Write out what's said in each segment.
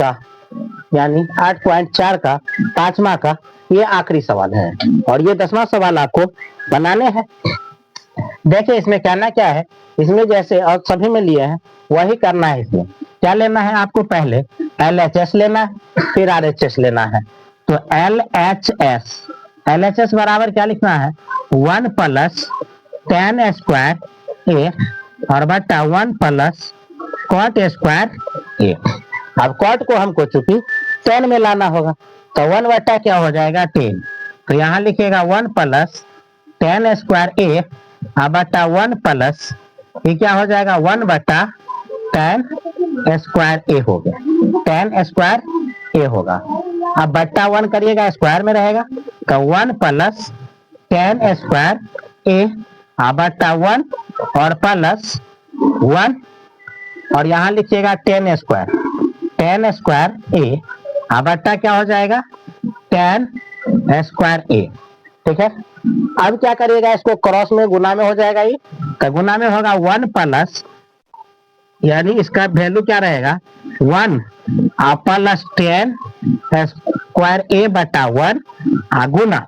का यानी 8.4 का 5वां का ये आखिरी सवाल है और ये 10वां सवाल आपको बनाने हैं। देखिए इसमें कहना क्या है, इसमें जैसे और सभी में लिए हैं वही करना है। इसमें क्या लेना है आपको, पहले LHS लेना है फिर RHS लेना है। तो LHS बराबर क्या लिखना है, 1 प्लस tan स्क्वायर ए और बटा 1 प्लस cot स्क्वायर ए। अब cot को हमको चूंकि tan में लाना होगा तो 1 बटा क्या हो जाएगा 10, तो यहाँ लिखिएगा 1 प्लस tan स्क्वायर ए बटा 1 प्लस ये क्या हो जाएगा 1 बटा tan स्क्वायर ए हो गया, tan स्क्वायर ए होगा। अब बट्टा 1 करिएगा स्क्वायर में रहेगा तो 1 प्लस tan स्क्वायर ए बट्टा 1 और प्लस 1 और यहाँ लिखिएगा tan स्क्वायर ए बट्टा क्या हो जाएगा tan स्क्वायर ए। ठीक है, अब क्या करिएगा, इसको क्रॉस में गुना में हो जाएगा, ये तो गुना में होगा 1 प्लस यानी इसका वैल्यू क्या रहेगा 1 प्लस tan स्क्वायर ए बटा 1 गुना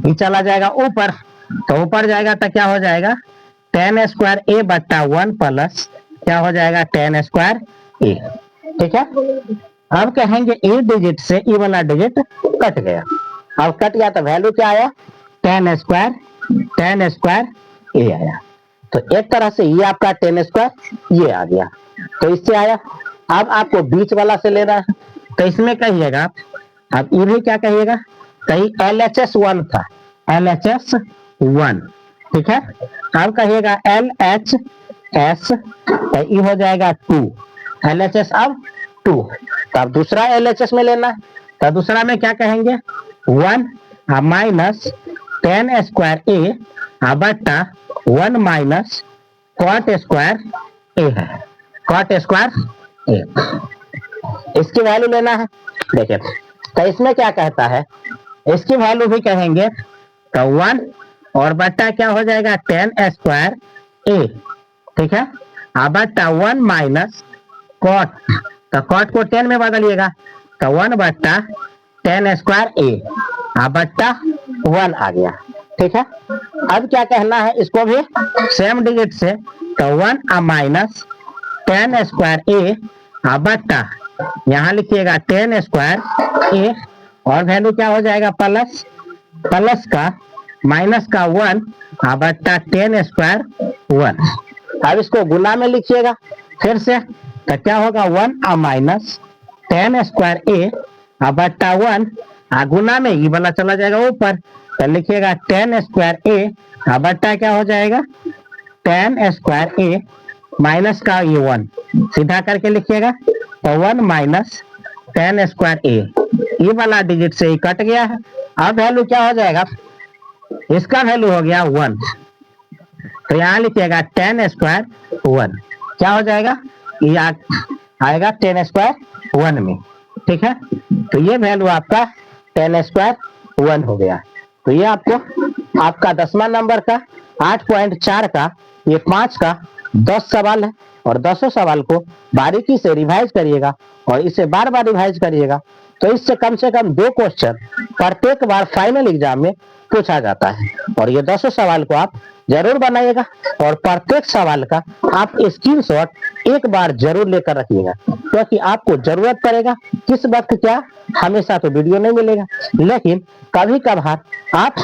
ये चला जाएगा ऊपर, तो ऊपर जाएगा तो क्या हो जाएगा tan स्क्वायर ए बटा 1 प्लस क्या हो जाएगा tan स्क्वायर ए। ठीक है, अब कहेंगे ए डिजिट से ई वाला डिजिट कट गया। अब कट गया तो वैल्यू क्या आया tan स्क्वायर ए आया। तो एक तरह से ये आपका tan स्क्वायर ये आ गया, तो इससे आया। अब आपको बीच वाला से लेना है तो इसमें कहिएगा, अब ये भी क्या कहिएगा, कहीं LHS 1 था, LHS 1। ठीक है, अब कहिएगा LHS तो ये हो जाएगा 2, LHS अब 2। तो अब दूसरा LHS में लेना है तो दूसरा में क्या कहेंगे 1 माइनस tan स्क्वायर ए बटा 1 माइनस cot स्क्वायर ए है, cot स्क्वायर ए। इसकी वैल्यू लेना है। देखिए तो इसमें क्या कहता है, इसकी वैल्यू भी कहेंगे तो 1 और बटा क्या हो जाएगा tan स्क्वायर ए। ठीक है, बटा 1 माइनस cot, तो cot को tan में बदलिएगा तो 1 बटा tan स्क्वायर ए बट्टा 1 आ गया। ठीक है, अब क्या कहना है, इसको भी सेम डिजिट से तो 1 माइनस tan स्क्वायर ए बट्टा यहाँ लिखिएगा tan स्क्वायर ए और वैल्यू क्या हो जाएगा प्लस का माइनस का 1 बट्टा tan स्क्वायर 1। अब इसको गुना में लिखिएगा फिर से तो क्या होगा 1 माइनस tan स्क्वायर ए बट्टा 1 गुना में ये वाला चला जाएगा ऊपर तो लिखिएगा tan स्क्वायर ए बट्टा क्या हो जाएगा tan स्क्वायर ए माइनस का ये 1 सीधा करके लिखिएगा तो 1 माइनस tan स्क्वायर ए ये वाला डिजिट से ही कट गया है। अब वैल्यू क्या हो जाएगा, इसका वैल्यू हो गया 1 तो यहाँ लिखिएगा tan स्क्वायर 1 क्या हो जाएगा, ये आएगा tan स्क्वायर 1 में। ठीक है, तो ये वैल्यू आपका tan स्क्वायर 1 हो गया। तो ये आपको आपका 10वां नंबर का 8.4 का ये 5 का 10 सवाल है और 10 सवाल को बारीकी से रिवाइज करिएगा और इसे बार बार रिवाइज करिएगा तो इससे कम से कम 2 क्वेश्चन प्रत्येक बार फाइनल एग्जाम में पूछा जाता है। और ये 10 सवाल को आप जरूर बनाइएगा और प्रत्येक सवाल का आप स्क्रीनशॉट एक बार जरूर लेकर रखिएगा, क्योंकि आपको जरूरत पड़ेगा किस वक्त क्या, हमेशा तो वीडियो नहीं मिलेगा लेकिन कभी कभार आप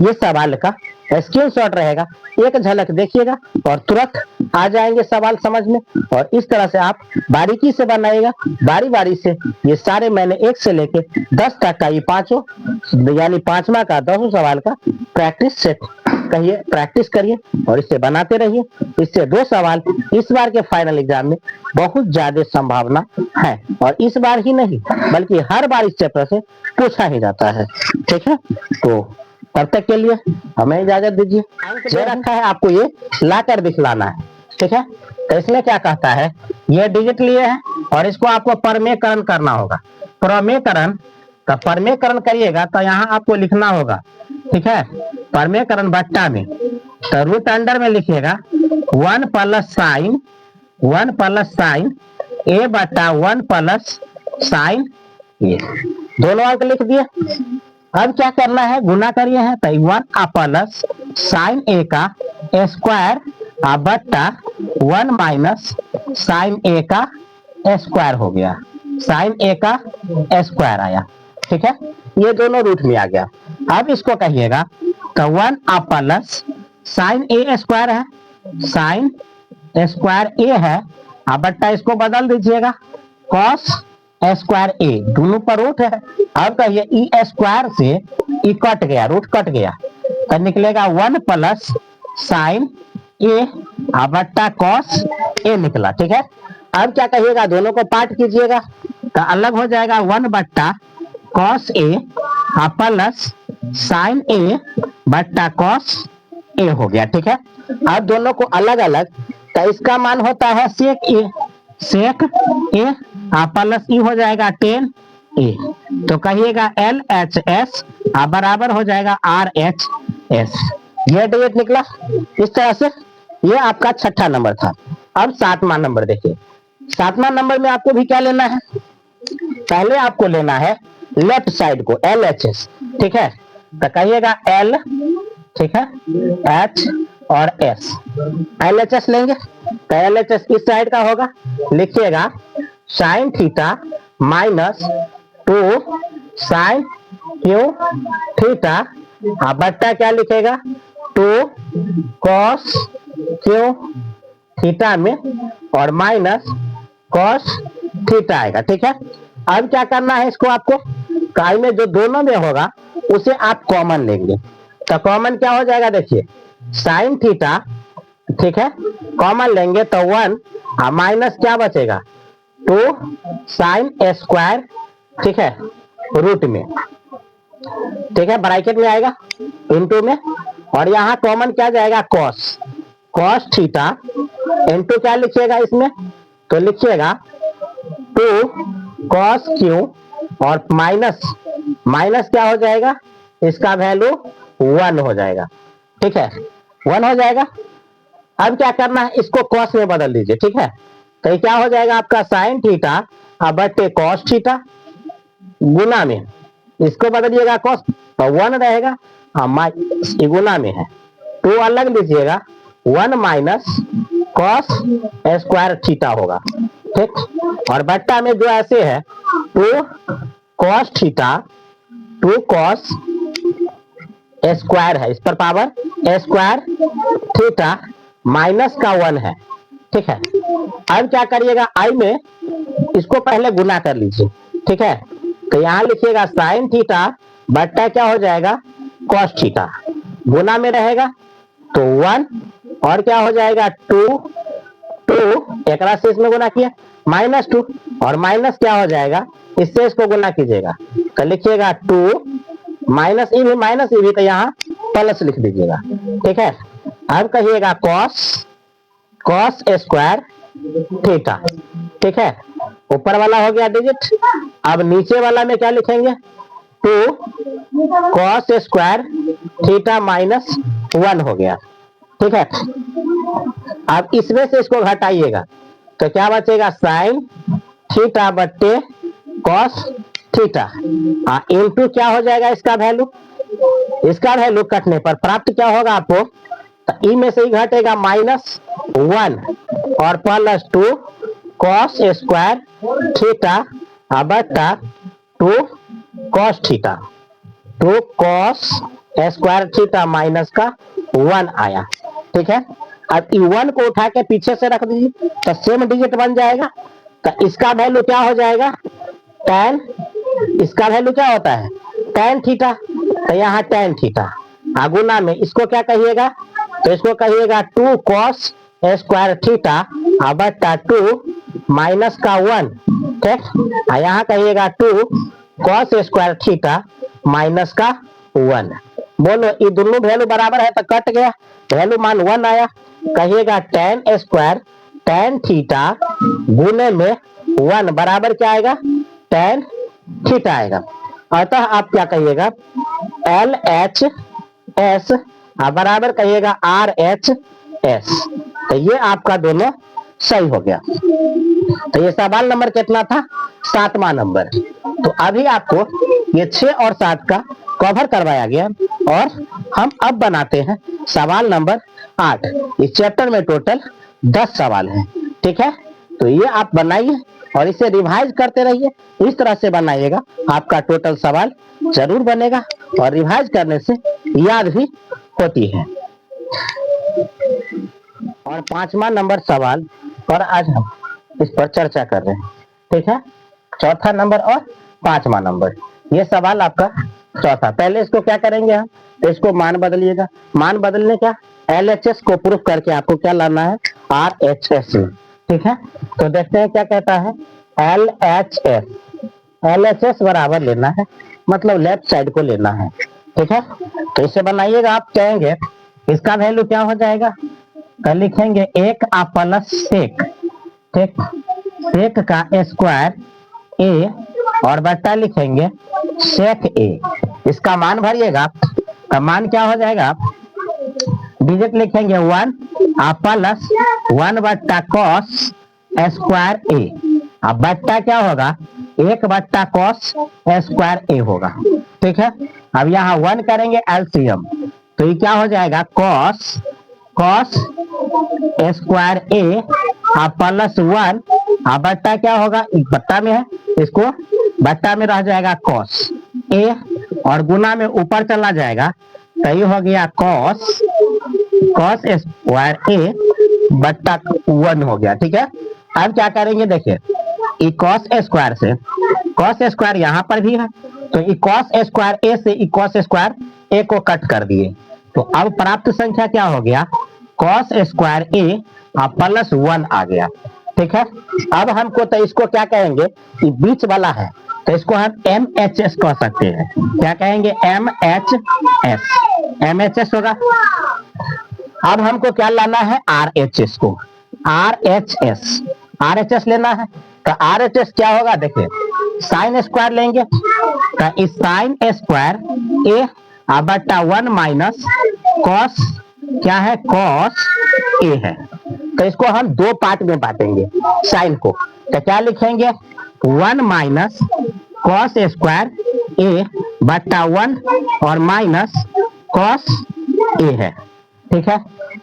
ये सवाल का स्क्रीनशॉट रहेगा, एक झलक देखिएगा और तुरंत आ जाएंगे सवाल समझ में। और इस तरह से आप बारीकी से बनाइएगा, बारी बारी से ये सारे मैंने 1 से लेके 10 तक का ये 5 यानी 5वां का 10 सवाल का प्रैक्टिस सेट कहिए, प्रैक्टिस करिए और इससे बनाते रहिए। इससे 2 सवाल इस बार के फाइनल एग्जाम में बहुत ज्यादा संभावना है और इस बार ही नहीं बल्कि हर बार इस चैप्टर से पूछा ही जाता है। ठीक है, तो तब तक के लिए हमें इजाजत दीजिए। जो रखा है आपको ये लाकर दिखलाना है। ठीक है, तो इसमें क्या कहता है, ये डिजिट लिए हैं और इसको आपको परमेयकरण करना होगा। परमेयकरण, तो परमेयकरण करिएगा तो यहाँ आपको लिखना होगा। ठीक है, परमेयकरण बट्टा में तो रूट अंडर में लिखिएगा 1 प्लस साइन ए बटा 1 प्लस साइन ए, दोनों अंक लिख दिए। अब क्या करना है, गुना करिए है तो 1 प्लस साइन ए का स्क्वायर बट्टा 1 माइनस साइन ए का स्क्वायर हो गया, साइन ए का स्क्वायर आया। ठीक है, ये दोनों रूट में आ गया। अब इसको कहिएगा तो 1 प्लस साइन ए स्क्वायर है, साइन स्क्वायर ए है, बट्टा इसको बदल दीजिएगा कॉस स्क्वायर ए, दोनों पर रूट है। अब कहिए ई स्क्वायर से ई कट गया, रूट कट गया तो निकलेगा 1 प्लस साइन ए बट्टा कॉस ए निकला। ठीक है, अब क्या कहिएगा, दोनों को पार्ट कीजिएगा तो अलग हो जाएगा 1 बट्टा कॉस ए प्लस साइन ए बट्टा कॉस ए हो गया। ठीक है, अब दोनों को अलग अलग तो इसका मान होता है सेक ए, सेक ए प्लस ई हो जाएगा टेन ए, तो कहिएगा एल एच एस बराबर हो जाएगा आर एच एस। ये डिजिट निकला इस तरह से। ये आपका छठा नंबर था। अब 7वां नंबर देखिए। 7वां नंबर में आपको भी क्या लेना है, पहले आपको लेना है लेफ्ट साइड को एल एच एस। ठीक है, तो कहिएगा एल, ठीक है, एच और एस, एल एच एस लेंगे तो एल एच एस इस साइड का होगा, लिखिएगा sine theta minus 2 sine cube theta बट्टा क्या लिखेगा 2 कॉस क्यू थीटा में और माइनस कॉस थीटा आएगा। ठीक है, अब क्या करना है इसको आपको, काई में जो दोनों में होगा उसे आप कॉमन लेंगे तो कॉमन क्या हो जाएगा, देखिए साइन थीटा, ठीक है, कॉमन लेंगे तो 1 माइनस क्या बचेगा 2 साइन स्क्वायर, ठीक है, रूट में, ठीक है, ब्रैकेट में आएगा इनटू में, और यहाँ कॉमन क्या जाएगा कॉस, कॉस थीटा इनटू क्या लिखिएगा इसमें, तो लिखिएगा 2 कॉस क्यू और माइनस, माइनस क्या हो जाएगा, इसका वैल्यू 1 हो जाएगा। ठीक है, 1 हो जाएगा। अब क्या करना है, इसको कॉस में बदल दीजिए। ठीक है, तो ये क्या हो जाएगा आपका साइन थीटा बटे कॉस थीटा गुना में, इसको बदलिएगा कॉस तो 1 रहेगा, गुना में है 2 अलग लीजिएगा 1 माइनस कॉस स्क्वायर थीटा होगा। ठीक, और बट्टा में जो ऐसे है 2 कॉस थीटा, 2 कॉस स्क्वायर है, इस पर पावर स्क्वायर थीटा माइनस का 1 है। ठीक है, अब क्या करिएगा आई में इसको पहले गुना कर लीजिए। ठीक है, तो यहाँ लिखिएगा साइन थीटा बट्टा क्या हो जाएगा कॉस थीटा, गुना में रहेगा तो 1 और क्या हो जाएगा 2 एक से इसमें गुना किया माइनस 2 और माइनस क्या हो जाएगा, इससे इसको गुना कीजिएगा तो लिखिएगा 2 माइनस ई भी तो यहाँ प्लस लिख दीजिएगा। ठीक है, अब कहिएगा कॉस, कॉस स्क्वायर थीटा। ठीक है, ऊपर वाला हो गया डिजिट, अब नीचे वाला में क्या लिखेंगे 2 कॉस स्क्वायर थीटा माइनस 1 हो गया। ठीक है, अब इसमें से इसको घटाइएगा तो क्या बचेगा साइन थीटा बट्टे कॉस थीटा इनटू क्या हो जाएगा इसका वैल्यू, इसका वैल्यू कटने पर प्राप्त क्या होगा आपको, तो ई में से ही घटेगा माइनस 1 और प्लस 2 कॉस स्क्वायर थीटा बट्टा 2 cos theta, 2 cos square theta minus का 1 आया। ठीक है, अब ई 1 को उठा के पीछे से रख दीजिए तो सेम डिजिट बन जाएगा, तो इसका वैल्यू क्या हो जाएगा tan, इसका वैल्यू क्या होता है tan थीटा, तो यहाँ tan थीटा गुना में इसको क्या कहिएगा, तो इसको कहिएगा 2 कॉस स्क्वायर थीटा बट्टा 2 माइनस का 1। ठीक, यहाँ कहिएगा 2 कॉस स्क्वायर थीटा माइनस का 1। बोलो ये दोनों वैल्यू बराबर है तो कट गया, वैल्यू मान 1 आया, कहिएगा tan स्क्वायर tan थीटा गुने में 1 बराबर क्या आएगा tan थीटा आएगा। अतः आप क्या कहिएगा एल एच एस बराबर कहिएगा आर एच एस, तो ये आपका दोनों सही हो गया। तो ये सवाल नंबर कितना था? 7वां नंबर। तो अभी आपको ये 6 और 7 का कवर करवाया गया और हम अब बनाते हैं सवाल नंबर 8। इस चैप्टर में टोटल 10 सवाल हैं। ठीक है, तो ये आप बनाइए और इसे रिवाइज करते रहिए। इस तरह से बनाइएगा, आपका टोटल सवाल जरूर बनेगा और रिवाइज करने से याद भी होती है। और 5वां नंबर सवाल पर आज हम इस पर चर्चा कर रहे हैं। ठीक है, चौथा नंबर और 5वां नंबर, ये सवाल आपका चौथा। पहले इसको क्या करेंगे हम, तो इसको मान बदलिएगा। मान बदलने का LHS को प्रूफ करके आपको क्या लाना है? RHS में। ठीक है, तो देखते हैं क्या कहता है। LHS बराबर लेना है, मतलब लेफ्ट साइड को लेना है। ठीक है, तो इसे बनाइएगा। आप कहेंगे इसका वैल्यू क्या हो जाएगा, तो लिखेंगे 1 प्लस सेक। ठीक, सेक का स्क्वायर ए और बट्टा लिखेंगे सेक ए। इसका मान भरिएगा, तो मान क्या हो जाएगा, डिजिट लिखेंगे 1 प्लस 1 बट्टा कॉस स्क्वायर ए। अब बट्टा क्या होगा, 1 बट्टा कॉस स्क्वायर ए होगा। ठीक है, अब यहाँ 1 करेंगे एलसीएम, तो ये क्या हो जाएगा, कॉस स्क्वायर ए प्लस 1 बट्टा क्या होगा, बट्टा में है, इसको बट्टा में रह जाएगा कॉस ए और गुना में ऊपर चला जाएगा, तो ये हो गया कॉस स्क्वायर ए बट्टा 1 हो गया। ठीक है, अब क्या करेंगे, देखिए कॉस स्क्वायर यहाँ पर भी है, तो कॉस स्क्वायर ए से कॉस स्क्वायर ए को कट कर दिए, तो अब प्राप्त संख्या क्या हो गया, कॉस स्क्वायर ए प्लस 1 आ गया। ठीक है, अब हमको तो इसको क्या कहेंगे, ये बीच वाला है, तो इसको हम MHS कह सकते हैं। क्या कहेंगे, MHS होगा। अब हमको क्या लाना है, RHS को। RHS लेना है, तो RHS क्या होगा, देखिए साइन स्क्वायर लेंगे, तो इस साइन स्क्वायर ए बट्टा 1 माइनस कॉस क्या है, कॉस ए है। तो इसको हम 2 पार्ट में बांटेंगे साइन को, तो क्या लिखेंगे, 1 माइनस कॉस स्क्वायर ए बट्टा 1 और माइनस कॉस ए है। ठीक है,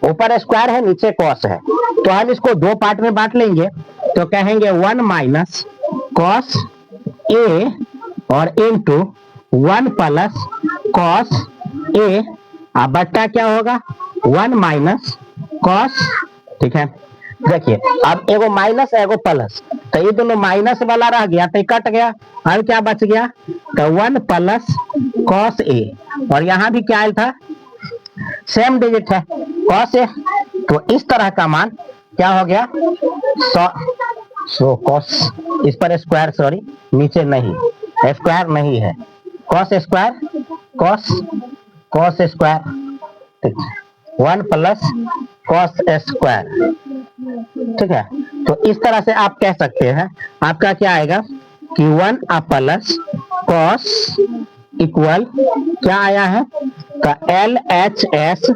ऊपर स्क्वायर है, नीचे कॉस है, तो हम इसको 2 पार्ट में बांट लेंगे, तो कहेंगे 1 माइनस कॉस ए और इंटू 1 प्लस कॉस ए बट्टा क्या होगा, 1 माइनस कॉस। ठीक है, देखिए अब एगो माइनस एगो प्लस, तो ये दोनों माइनस वाला रह गया, तो कट गया, अब क्या बच गया, तो 1 प्लस कॉस ए, और यहाँ भी क्या आया था, सेम डिजिट है कॉस ए, तो इस तरह का मान क्या हो गया, कॉस, इस पर स्क्वायर, सॉरी नीचे नहीं, स्क्वायर नहीं है, cos square cos square 1 plus cos square. ठीक है, तो इस तरह से आप कह सकते हैं, आपका क्या आएगा कि 1 प्लस कॉस इक्वल क्या आया है, तो LHS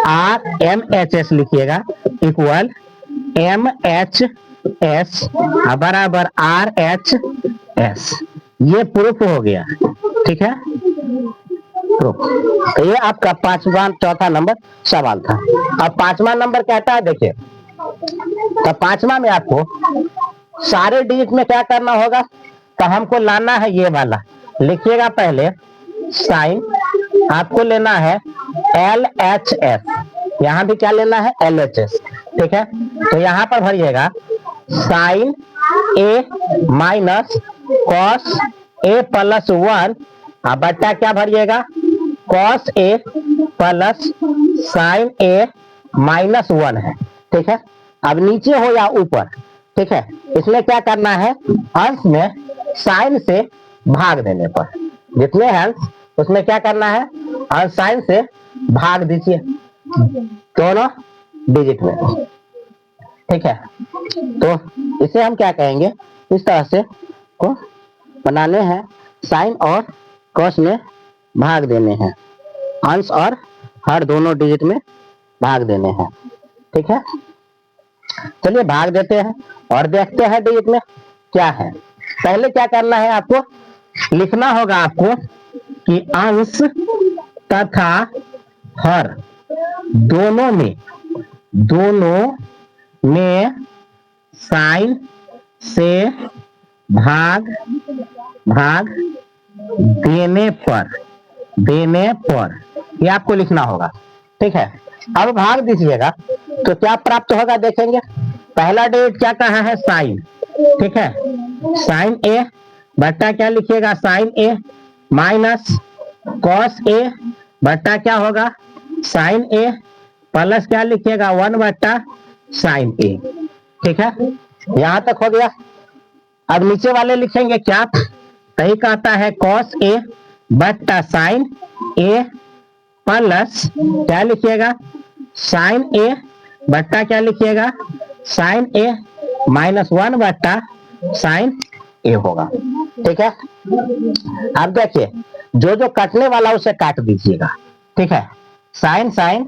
RMHS लिखिएगा इक्वल MHS बराबर RHS। ये प्रूफ हो गया। ठीक है, प्रूफ। तो ये आपका 5वां चौथा नंबर सवाल था। अब 5वां नंबर कहता है, देखिए तो 5वां में आपको सारे डिजिट में क्या करना होगा, तो हमको लाना है ये वाला, लिखिएगा पहले साइन, आपको लेना है LHS, यहाँ भी क्या लेना है, LHS। ठीक है, तो यहाँ पर भरिएगा sign A minus cos A plus 1 बट्टा क्या भरिएगा, cos A plus sign A minus 1 है। ठीक है, अब नीचे हो या ऊपर, ठीक है, इसमें क्या करना है, अंश में साइन से भाग देने पर, जितने हैं अंश उसमें क्या करना है, अंश साइन से भाग दीजिए दोनों डिजिट में। ठीक है, तो इसे हम क्या कहेंगे, इस तरह से को बनाने हैं, साइन और कॉस में भाग देने हैं, अंश और हर दोनों डिजिट में भाग देने हैं। ठीक है, चलिए भाग देते हैं और देखते हैं डिजिट में क्या है। पहले क्या करना है, आपको लिखना होगा आपको कि अंश तथा हर दोनों में साइन से भाग देने पर ये आपको लिखना होगा। ठीक है, अब भाग दीजिएगा तो क्या प्राप्त होगा देखेंगे। पहला डिजिट क्या कहा है, साइन। ठीक है, साइन ए बट्टा क्या लिखिएगा, sign A minus cos A बट्टा क्या होगा, साइन ए प्लस क्या लिखिएगा, 1 बट्टा साइन ए। ठीक है, यहां तक हो गया। अब नीचे वाले लिखेंगे क्या, सही कहता है कॉस ए बट्टा साइन ए प्लस क्या लिखिएगा, साइन ए बट्टा क्या लिखिएगा, साइन ए माइनस 1 बट्टा साइन ए होगा। ठीक है, अब देखिए जो जो कटने वाला उसे काट दीजिएगा। ठीक है, साइन साइन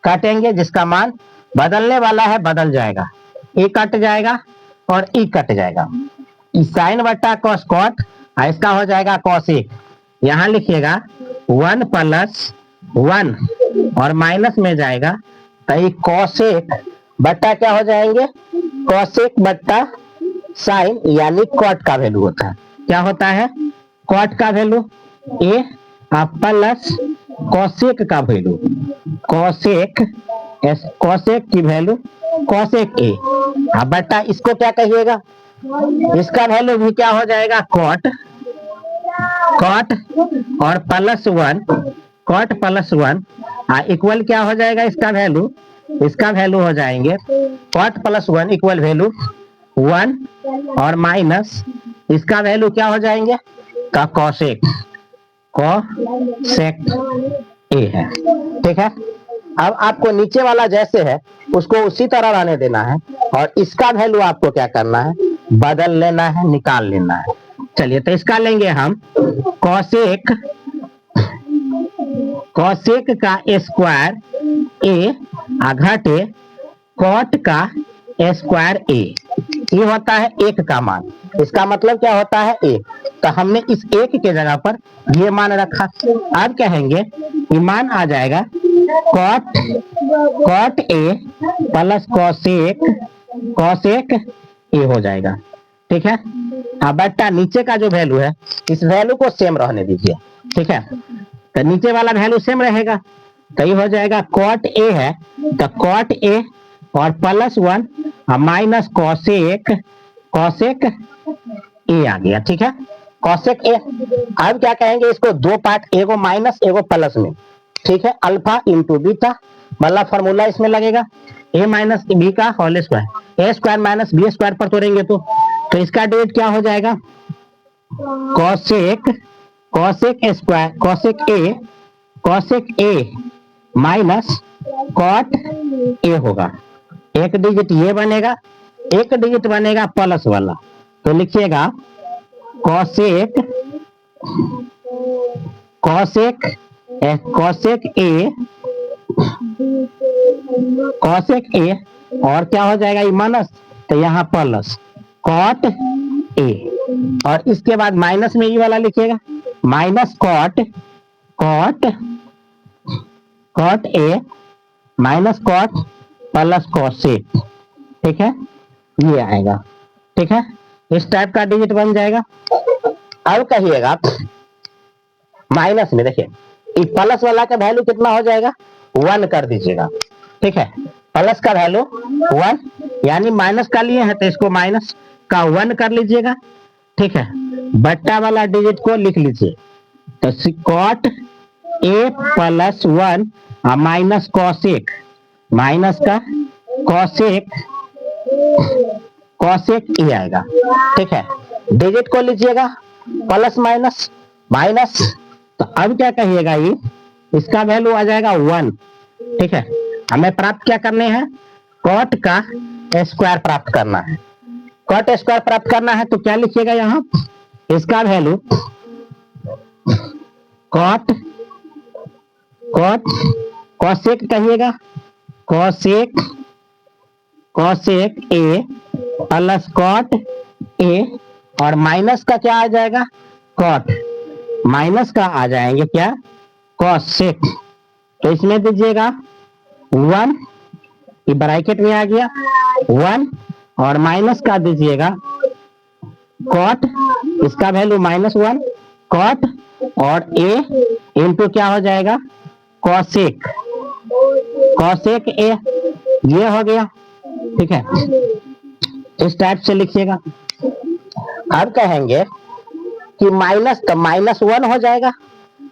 काटेंगे, जिसका मान बदलने वाला है बदल जाएगा, ए कट जाएगा और ई कट जाएगा। साइन बट्टा कॉस कॉट, इसका हो जाएगा कॉस ए। यहां लिखिएगा 1 प्लस 1 और माइनस में जाएगा तो ये कॉसेक बट्टा क्या हो जाएंगे, कॉसेक बट्टा साइन, यानी कॉट का वैल्यू होता है। क्या होता है, कॉट का वैल्यू ए प्लस कॉसेक का वैल्यू, कॉसेक की वैल्यू कॉसेक ए, बट्टा इसको क्या कहिएगा, इसका वैल्यू भी क्या हो जाएगा, कॉट और प्लस 1, कॉट प्लस 1 इक्वल क्या हो जाएगा, इसका वैल्यू हो जाएंगे कॉट प्लस 1 इक्वल वैल्यू 1 और माइनस इसका वैल्यू क्या हो जाएंगे, का कॉसेक ए है। ठीक है, अब आपको नीचे वाला जैसे है उसको उसी तरह रहने देना है और इसका वैल्यू आपको क्या करना है, बदल लेना है, निकाल लेना है। चलिए तो इसका लेंगे हम कॉसेक का स्क्वायर ए घटे कॉट का स्क्वायर ए, ये होता है एक का मान। इसका मतलब क्या होता है, ए। तो हमने इस एक के जगह पर ये मान रखा। अब कहेंगे ये मान आ जाएगा cot A plus cosec A हो जाएगा। ठीक है, अब बट्टा नीचे का जो वैल्यू है इस वैल्यू को सेम रहने दीजिए। ठीक है, तो नीचे वाला वैल्यू सेम रहेगा तो ये हो जाएगा कॉट ए है तो कॉट ए और प्लस 1 माइनस कॉसेक ए आ गया। ठीक है, कॉसेक ए। अब क्या कहेंगे, इसको दो पार्ट, एगो माइनस एगो प्लस में। ठीक है, अल्फा इंटू बीटा मतलब फॉर्मूला इसमें लगेगा ए माइनस बी का whole square, A square minus B square पर तोड़ेंगे तो इसका डिजिट क्या हो जाएगा, cosec A minus cot A होगा। एक डिजिट ये बनेगा, एक डिजिट बनेगा प्लस वाला, तो लिखिएगा कॉसेक ए और क्या हो जाएगा, माइनस तो यहाँ प्लस कॉट ए और इसके बाद माइनस में ये वाला लिखिएगा minus cot A minus cot plus cosec. ठीक है, ये आएगा। ठीक है, इस टाइप का डिजिट बन जाएगा। अब कहिएगा माइनस में, देखिए इस प्लस वाला का वैल्यू कितना हो जाएगा, 1 कर दीजिएगा। ठीक है, प्लस का वैल्यू 1 यानी माइनस का लिए है तो इसको माइनस का 1 कर लीजिएगा। ठीक है, बट्टा वाला डिजिट को लिख लीजिए तो cot A plus 1 minus cosec, minus का कॉसेक ए आएगा। ठीक है, डिजिट को लीजिएगा प्लस माइनस तो अब क्या कहिएगा, ये इसका वैल्यू आ जाएगा 1। ठीक है, हमें प्राप्त क्या करने हैं, कॉट का स्क्वायर प्राप्त करना है। कॉट स्क्वायर प्राप्त करना है तो क्या लिखिएगा, यहाँ इसका वैल्यू कॉसेक कहिएगा, cosec cosec A plus cot A, और माइनस का क्या आ जाएगा, कॉट, माइनस का आ जाएंगे क्या, कॉसेक। तो इसमें दीजिएगा 1, ये ब्रैकेट में आ गया 1, और माइनस का दीजिएगा कॉट, इसका वैल्यू -1 कॉट, और ए इंटू क्या हो जाएगा, कॉसेक, कॉसेक ए, ये हो गया। ठीक है, इस टाइप से लिखिएगा। अब कहेंगे कि माइनस, तो -1 हो जाएगा,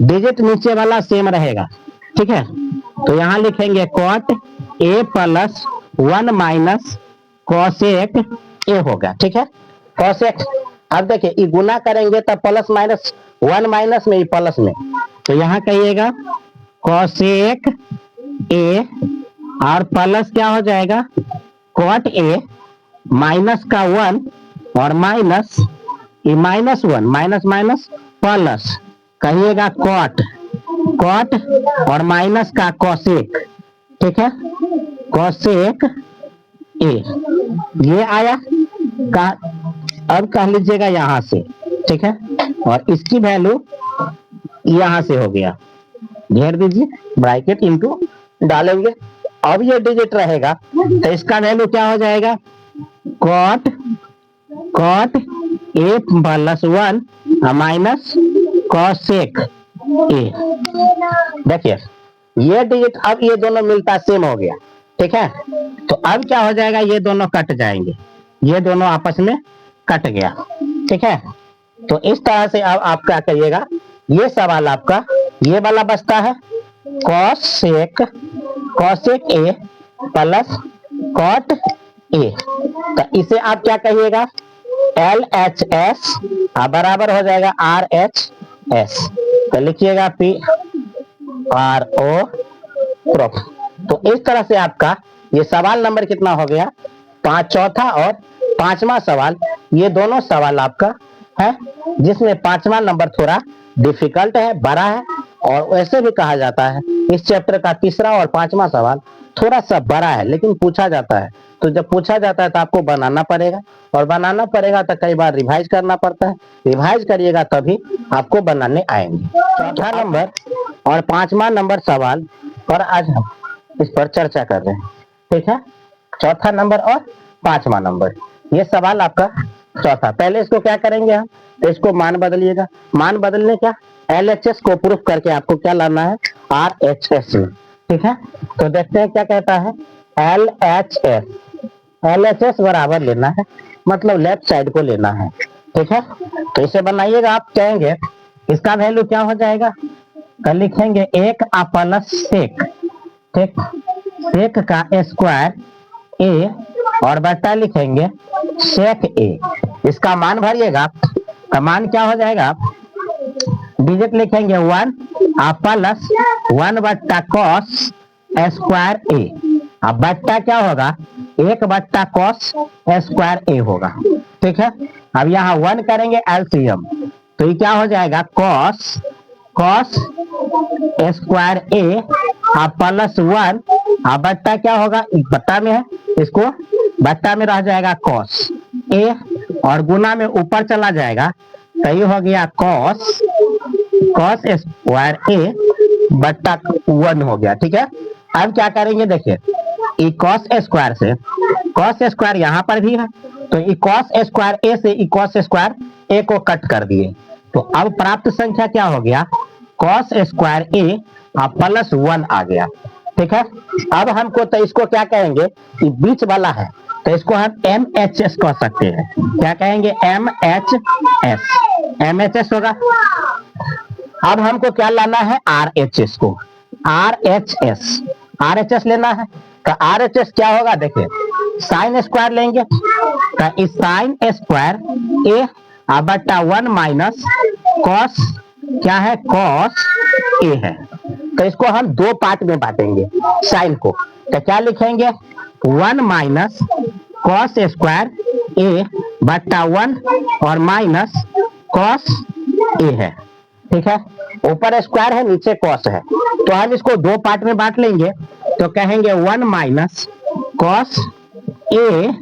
डिजिट नीचे वाला सेम रहेगा। ठीक है, तो यहाँ लिखेंगे cot A plus 1 minus cosec A होगा। ठीक है, कॉसेक। अब देखिए ये गुना करेंगे तब प्लस माइनस, 1 माइनस में, प्लस में, तो यहाँ कहिएगा कॉसेक ए, और प्लस क्या हो जाएगा, कॉट ए, माइनस का 1, और माइनस ये -1, माइनस माइनस प्लस, कहिएगा कॉट, कॉट, और माइनस का कॉसेक। ठीक है, कॉसेक ए, ये आया का, अब कह लीजिएगा यहाँ से। ठीक है, और इसकी वैल्यू यहाँ से हो गया, घेर दीजिए, ब्रैकेट इनटू डालेंगे। अब ये डिजिट रहेगा तो इसका वैल्यू क्या हो जाएगा, cot, cot A plus 1 minus cosec A. देखिए ये डिजिट, अब ये दोनों मिलता सेम हो गया। ठीक है, तो अब क्या हो जाएगा, ये दोनों कट जाएंगे, ये दोनों आपस में कट गया। ठीक है, तो इस तरह से अब आप क्या करिएगा, ये सवाल आपका ये वाला बचता है, cosec, cosec A plus cot A, तो इसे आप क्या कहिएगा, LHS बराबर हो जाएगा RHS, तो लिखिएगा PRO प्रोफ। तो इस तरह से आपका ये सवाल नंबर कितना हो गया, 5, चौथा और 5वां सवाल, ये दोनों सवाल आपका है, जिसमें 5वां नंबर थोड़ा डिफिकल्ट है, बड़ा है, और वैसे भी कहा जाता है इस चैप्टर का तीसरा और 5वां सवाल थोड़ा सा बड़ा है, लेकिन पूछा जाता है। तो जब पूछा जाता है तो आपको बनाना पड़ेगा, और बनाना पड़ेगा तो कई बार रिवाइज करना पड़ता है, रिवाइज करिएगा तभी आपको बनाने आएंगे। चौथा नंबर और 5वां नंबर सवाल पर आज हम इस पर चर्चा कर रहे हैं। ठीक है, चौथा नंबर और 5वां नंबर, ये सवाल आपका चौथा। पहले इसको क्या करेंगे हम, तो इसको मान बदलिएगा, मान बदलने क्या, LHS को प्रूफ करके आपको क्या लाना है, RHS में। ठीक है, तो देखते हैं क्या कहता है, LHS, LHS बराबर लेना है, मतलब लेफ्ट साइड को लेना है। ठीक है, तो इसे बनाइएगा, आप कहेंगे इसका वैल्यू क्या हो जाएगा, तो लिखेंगे 1 प्लस सेक, ठीक, सेक का स्क्वायर ए, और बट्टा लिखेंगे सेक ए, इसका मान भरिएगा, तो मान क्या हो जाएगा, डिजिट लिखेंगे 1 प्लस 1 बट्टा कॉस स्क्वायर ए, अब बट्टा क्या होगा, 1 बट्टा कॉस स्क्वायर ए होगा। ठीक है, अब यहाँ 1 करेंगे LCM, तो ये क्या हो जाएगा, कॉस, कॉस स्क्वायर ए प्लस 1, बट्टा क्या होगा, बट्टा में है, इसको बट्टा में रह जाएगा कॉस ए, और गुना में ऊपर चला जाएगा, तो ये हो गया कॉस, कॉस स्क्वायर ए बट्टा 1 हो गया। ठीक है, अब क्या करेंगे, देखिए ये कॉस स्क्वायर से, कॉस स्क्वायर यहाँ पर भी है, तो ये कॉस स्क्वायर ए से ये कॉस स्क्वायर ए को कट कर दिए, तो अब प्राप्त संख्या क्या हो गया, कॉस स्क्वायर ए प्लस 1 आ गया। ठीक है, अब हमको तो इसको क्या कहेंगे, ये बीच वाला है, तो इसको हम MHS कह सकते हैं, क्या कहेंगे, MHS, MHS होगा। अब हमको क्या लाना है, RHS को, RHS, RHS लेना है, तो RHS क्या होगा, देखिए साइन स्क्वायर लेंगे, तो इस साइन स्क्वायर ए बट्टा 1 माइनस कॉस, क्या है, कॉस ए है, तो इसको हम दो पार्ट में बांटेंगे साइन को, तो क्या लिखेंगे, 1 माइनस कॉस स्क्वायर ए बट्टा 1 और माइनस कॉस ए है। ठीक है, ऊपर स्क्वायर है, नीचे कॉस है, तो हम इसको दो पार्ट में बांट लेंगे, तो कहेंगे 1 माइनस कॉस ए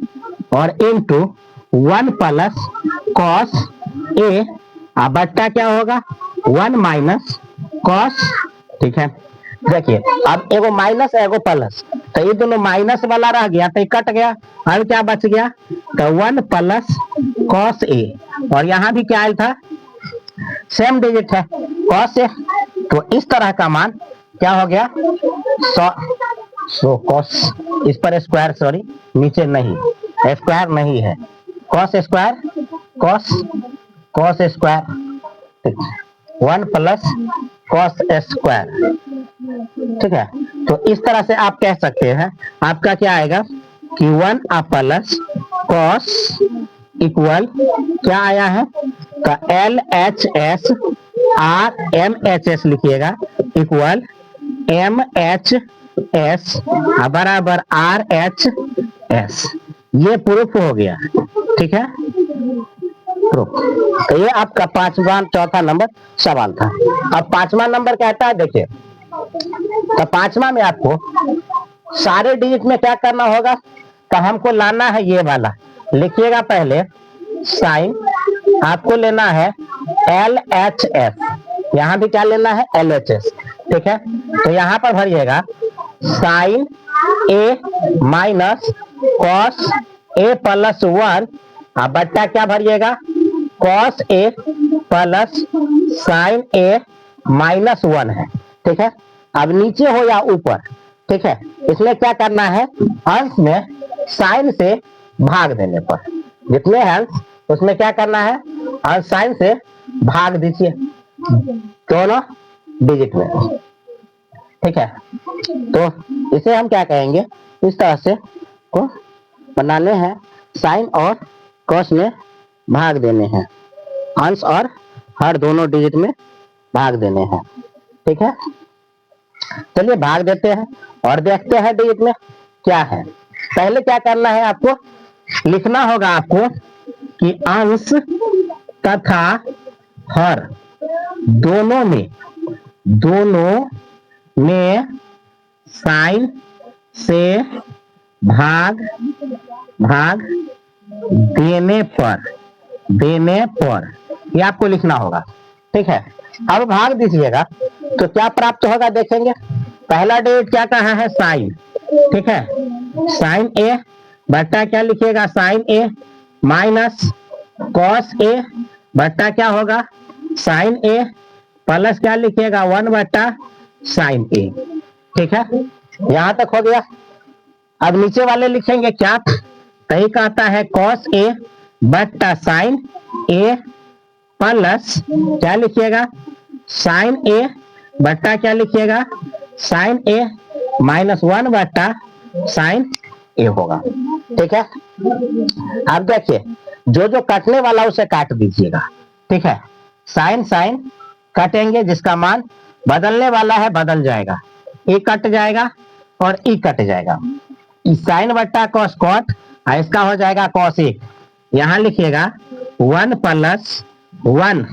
और इंटू 1 प्लस कॉस ए, अब बट्टा क्या होगा 1 माइनस कॉस। ठीक है, देखिए अब एगो माइनस एगो प्लस, तो ये दोनों माइनस वाला रह गया तो ये कट गया, अब क्या बच गया, तो 1 प्लस कॉस ए, और यहाँ भी क्या आया था, सेम डिजिट है कॉस ए, तो इस तरह का मान क्या हो गया, सो कॉस, इस पर स्क्वायर, सॉरी नीचे नहीं, स्क्वायर नहीं है, cos square, cos square 1 plus cos square. ठीक है, तो इस तरह से आप कह सकते हैं, आपका क्या आएगा कि 1 प्लस कॉस इक्वल क्या आया है, तो LHS RMHS लिखिएगा इक्वल MHS बराबर RHS, ये प्रूफ हो गया। ठीक है, प्रूफ। तो ये आपका 5वां चौथा नंबर सवाल था। अब 5वां नंबर कहता है, देखिए तो 5वां में आपको सारे डिजिट में क्या करना होगा, तो हमको लाना है ये वाला, लिखिएगा पहले साइन, आपको लेना है LHS, यहाँ भी क्या लेना है LHS। ठीक है, तो यहाँ पर भरिएगा sign A minus cos A plus 1, अब बट्टा क्या भरिएगा cos A plus sign A minus 1 है। ठीक है, अब नीचे हो या ऊपर, ठीक है, इसमें क्या करना है, अंश में साइन से भाग देने पर, जितने हैं अंश उसमें क्या करना है, अंश साइन से भाग दीजिए दोनों डिजिट में। ठीक है, तो इसे हम क्या कहेंगे, इस तरह से को बनाने हैं, साइन और कॉस में भाग देने हैं, अंश और हर दोनों डिजिट में भाग देने हैं। ठीक है, चलिए भाग देते हैं और देखते हैं डिजिट में क्या है। पहले क्या करना है, आपको लिखना होगा आपको कि अंश तथा हर दोनों में साइन से भाग देने पर ये आपको लिखना होगा। ठीक है, अब भाग दीजिएगा तो क्या प्राप्त होगा देखेंगे। पहला डिजिट क्या कहा है, साइन। ठीक है, साइन ए बट्टा क्या लिखिएगा, sign A minus cos A बट्टा क्या होगा साइन ए प्लस क्या लिखिएगा 1 बट्टा साइन ए। ठीक है, यहां तक हो गया। अब नीचे वाले लिखेंगे क्या, सही कहता है कॉस ए बट्टा साइन ए प्लस क्या लिखिएगा साइन ए बट्टा क्या लिखिएगा साइन ए माइनस 1 बट्टा साइन ए होगा। ठीक है, अब देखिए जो जो काटने वाला उसे काट दीजिएगा। ठीक है, साइन साइन काटेंगे, जिसका मान बदलने वाला है बदल जाएगा, ए कट जाएगा और ई कट जाएगा, साइन बट्टा कॉस कॉट, इसका हो जाएगा कॉस ए, यहाँ लिखिएगा 1 प्लस 1